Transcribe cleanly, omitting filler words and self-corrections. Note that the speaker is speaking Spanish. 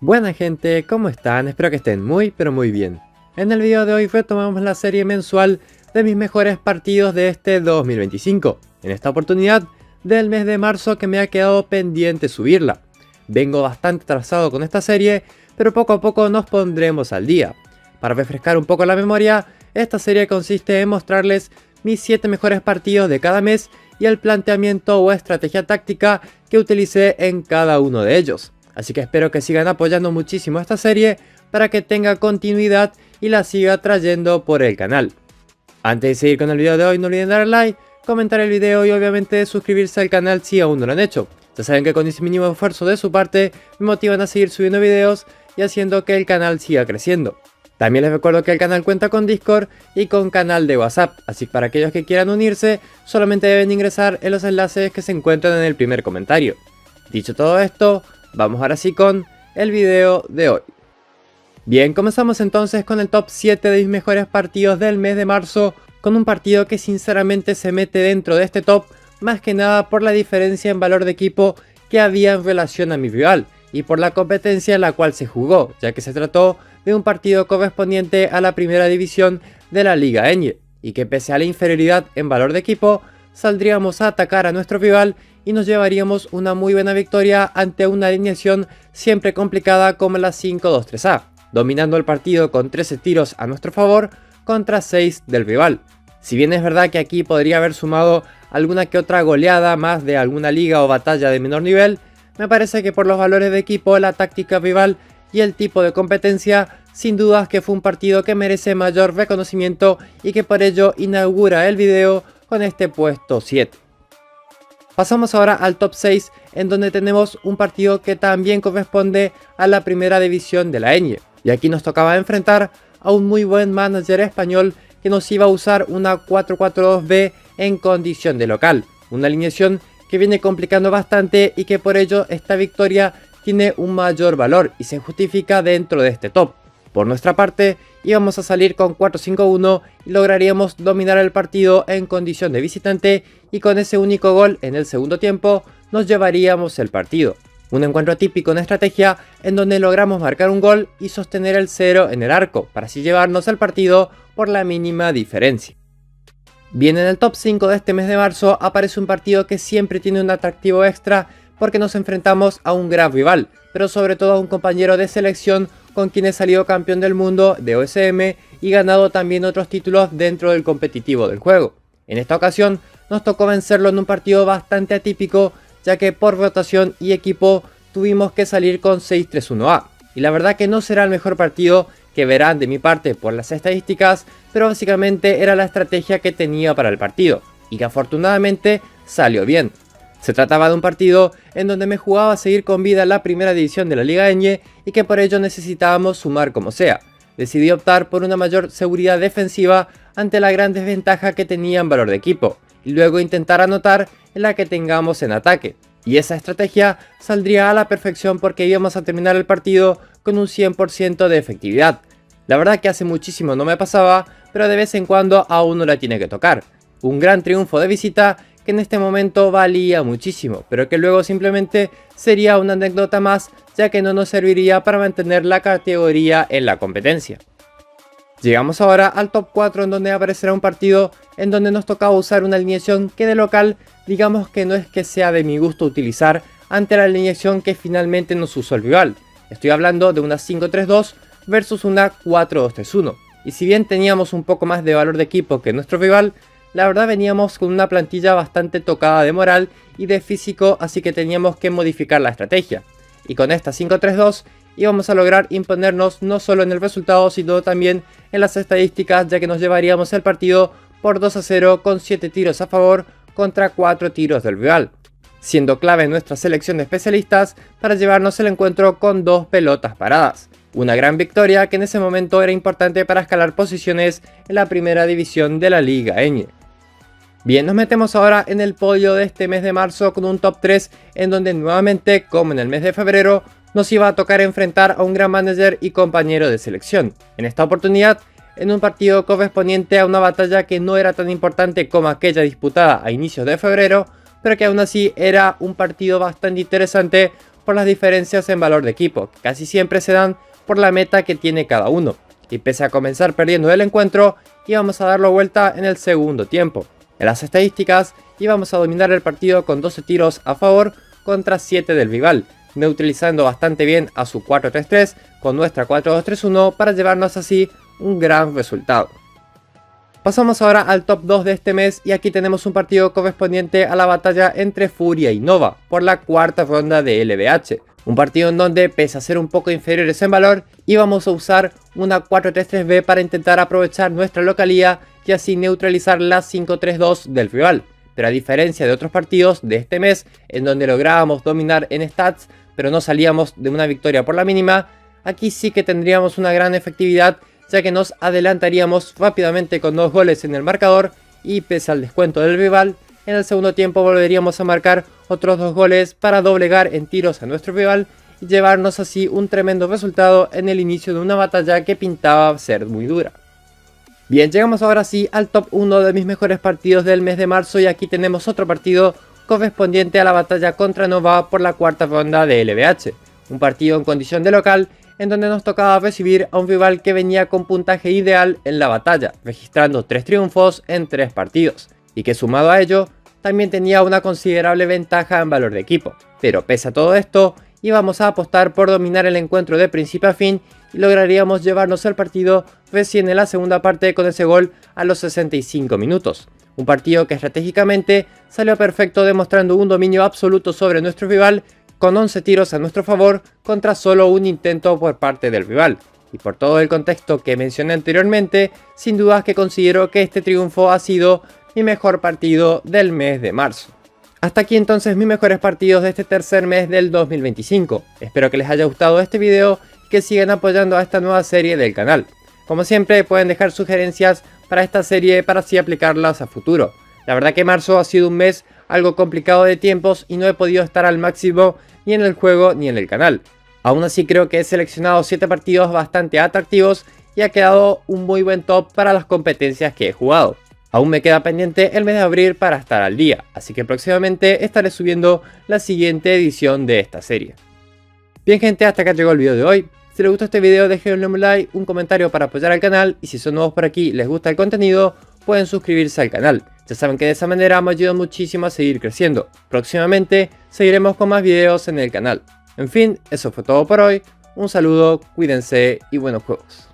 Buena gente, ¿cómo están? Espero que estén muy pero muy bien. En el video de hoy retomamos la serie mensual de mis mejores partidos de este 2025. En esta oportunidad del mes de marzo que me ha quedado pendiente subirla. Vengo bastante atrasado con esta serie, pero poco a poco nos pondremos al día. Para refrescar un poco la memoria, esta serie consiste en mostrarles mis 7 mejores partidos de cada mes y el planteamiento o estrategia táctica que utilicé en cada uno de ellos. Así que espero que sigan apoyando muchísimo esta serie para que tenga continuidad y la siga trayendo por el canal. Antes de seguir con el video de hoy, no olviden darle like, comentar el video y obviamente suscribirse al canal si aún no lo han hecho. Ya saben que con ese mínimo esfuerzo de su parte me motivan a seguir subiendo videos y haciendo que el canal siga creciendo. También les recuerdo que el canal cuenta con Discord y con canal de WhatsApp, así que para aquellos que quieran unirse solamente deben ingresar en los enlaces que se encuentran en el primer comentario. Dicho todo esto, vamos ahora sí con el video de hoy. Bien, comenzamos entonces con el top 7 de mis mejores partidos del mes de marzo, con un partido que sinceramente se mete dentro de este top, más que nada por la diferencia en valor de equipo que había en relación a mi rival, y por la competencia en la cual se jugó, ya que se trató de un partido correspondiente a la primera división de la Liga Ñ, y que pese a la inferioridad en valor de equipo, saldríamos a atacar a nuestro rival y nos llevaríamos una muy buena victoria ante una alineación siempre complicada como la 5-2-3-A, dominando el partido con 13 tiros a nuestro favor contra 6 del rival. Si bien es verdad que aquí podría haber sumado alguna que otra goleada más de alguna liga o batalla de menor nivel, me parece que por los valores de equipo, la táctica rival y el tipo de competencia, sin dudas que fue un partido que merece mayor reconocimiento y que por ello inaugura el video con este puesto 7. Pasamos ahora al top 6, en donde tenemos un partido que también corresponde a la primera división de la Ñ. Y aquí nos tocaba enfrentar a un muy buen manager español que nos iba a usar una 4-4-2-B en condición de local. Una alineación que viene complicando bastante y que por ello esta victoria tiene un mayor valor y se justifica dentro de este top. Por nuestra parte, íbamos a salir con 4-5-1 y lograríamos dominar el partido en condición de visitante, y con ese único gol en el segundo tiempo nos llevaríamos el partido. Un encuentro típico en estrategia en donde logramos marcar un gol y sostener el 0 en el arco para así llevarnos el partido por la mínima diferencia. Bien, en el top 5 de este mes de marzo aparece un partido que siempre tiene un atractivo extra porque nos enfrentamos a un gran rival, pero sobre todo a un compañero de selección con quien he salido campeón del mundo de OSM y ganado también otros títulos dentro del competitivo del juego. En esta ocasión nos tocó vencerlo en un partido bastante atípico, ya que por rotación y equipo tuvimos que salir con 6-3-1-A. Y la verdad que no será el mejor partido que verán de mi parte por las estadísticas, pero básicamente era la estrategia que tenía para el partido, y que afortunadamente salió bien. Se trataba de un partido en donde me jugaba a seguir con vida en la primera división de la Liga Ñ y que por ello necesitábamos sumar como sea. Decidí optar por una mayor seguridad defensiva ante la gran desventaja que tenía en valor de equipo, y luego intentar anotar en la que tengamos en ataque. Y esa estrategia saldría a la perfección porque íbamos a terminar el partido con un 100% de efectividad. La verdad que hace muchísimo no me pasaba, pero de vez en cuando a uno la tiene que tocar. Un gran triunfo de visita que en este momento valía muchísimo, pero que luego simplemente sería una anécdota más, ya que no nos serviría para mantener la categoría en la competencia. Llegamos ahora al top 4, en donde aparecerá un partido en donde nos tocaba usar una alineación que de local digamos que no es que sea de mi gusto utilizar ante la alineación que finalmente nos usó el rival. Estoy hablando de una 5-3-2 versus una 4-2-3-1, y si bien teníamos un poco más de valor de equipo que nuestro rival, la verdad veníamos con una plantilla bastante tocada de moral y de físico, así que teníamos que modificar la estrategia. Y con esta 5-3-2 íbamos a lograr imponernos no solo en el resultado, sino también en las estadísticas, ya que nos llevaríamos el partido por 2-0 con 7 tiros a favor contra 4 tiros del rival, siendo clave nuestra selección de especialistas para llevarnos el encuentro con 2 pelotas paradas. Una gran victoria que en ese momento era importante para escalar posiciones en la primera división de la Liga Ñ. Bien, nos metemos ahora en el podio de este mes de marzo con un top 3 en donde nuevamente, como en el mes de febrero, nos iba a tocar enfrentar a un gran manager y compañero de selección. En esta oportunidad, en un partido correspondiente a una batalla que no era tan importante como aquella disputada a inicios de febrero, pero que aún así era un partido bastante interesante por las diferencias en valor de equipo, que casi siempre se dan por la meta que tiene cada uno, y pese a comenzar perdiendo el encuentro, íbamos a darlo vuelta en el segundo tiempo. En las estadísticas, íbamos a dominar el partido con 12 tiros a favor contra 7 del rival, neutralizando bastante bien a su 4-3-3 con nuestra 4-2-3-1 para llevarnos así un gran resultado. Pasamos ahora al top 2 de este mes y aquí tenemos un partido correspondiente a la batalla entre Furia y Nova por la cuarta ronda de LVH. Un partido en donde, pese a ser un poco inferiores en valor, íbamos a usar una 4-3-3B para intentar aprovechar nuestra localía y así neutralizar la 5-3-2 del rival. Pero a diferencia de otros partidos de este mes, en donde lográbamos dominar en stats, pero no salíamos de una victoria por la mínima, aquí sí que tendríamos una gran efectividad, ya que nos adelantaríamos rápidamente con 2 goles en el marcador y pese al descuento del rival, en el segundo tiempo volveríamos a marcar otros 2 goles para doblegar en tiros a nuestro rival y llevarnos así un tremendo resultado en el inicio de una batalla que pintaba ser muy dura. Bien, llegamos ahora sí al top 1 de mis mejores partidos del mes de marzo y aquí tenemos otro partido correspondiente a la batalla contra Nova por la cuarta ronda de LVH. Un partido en condición de local en donde nos tocaba recibir a un rival que venía con puntaje ideal en la batalla, registrando 3 triunfos en 3 partidos, y que sumado a ello, también tenía una considerable ventaja en valor de equipo. Pero pese a todo esto, íbamos a apostar por dominar el encuentro de principio a fin y lograríamos llevarnos el partido recién en la segunda parte con ese gol a los 65 minutos. Un partido que estratégicamente salió perfecto, demostrando un dominio absoluto sobre nuestro rival con 11 tiros a nuestro favor contra solo un intento por parte del rival. Y por todo el contexto que mencioné anteriormente, sin dudas que considero que este triunfo ha sido mi mejor partido del mes de marzo. Hasta aquí entonces mis mejores partidos de este tercer mes del 2025. Espero que les haya gustado este video y que sigan apoyando a esta nueva serie del canal. Como siempre pueden dejar sugerencias para esta serie para así aplicarlas a futuro. La verdad que marzo ha sido un mes algo complicado de tiempos y no he podido estar al máximo ni en el juego ni en el canal. Aún así creo que he seleccionado 7 partidos bastante atractivos y ha quedado un muy buen top para las competencias que he jugado. Aún me queda pendiente el mes de abril para estar al día, así que próximamente estaré subiendo la siguiente edición de esta serie. Bien gente, hasta acá llegó el video de hoy. Si les gustó este video déjenle un like, un comentario para apoyar al canal y si son nuevos por aquí y les gusta el contenido pueden suscribirse al canal. Ya saben que de esa manera me ayudan muchísimo a seguir creciendo. Próximamente seguiremos con más videos en el canal. En fin, eso fue todo por hoy. Un saludo, cuídense y buenos juegos.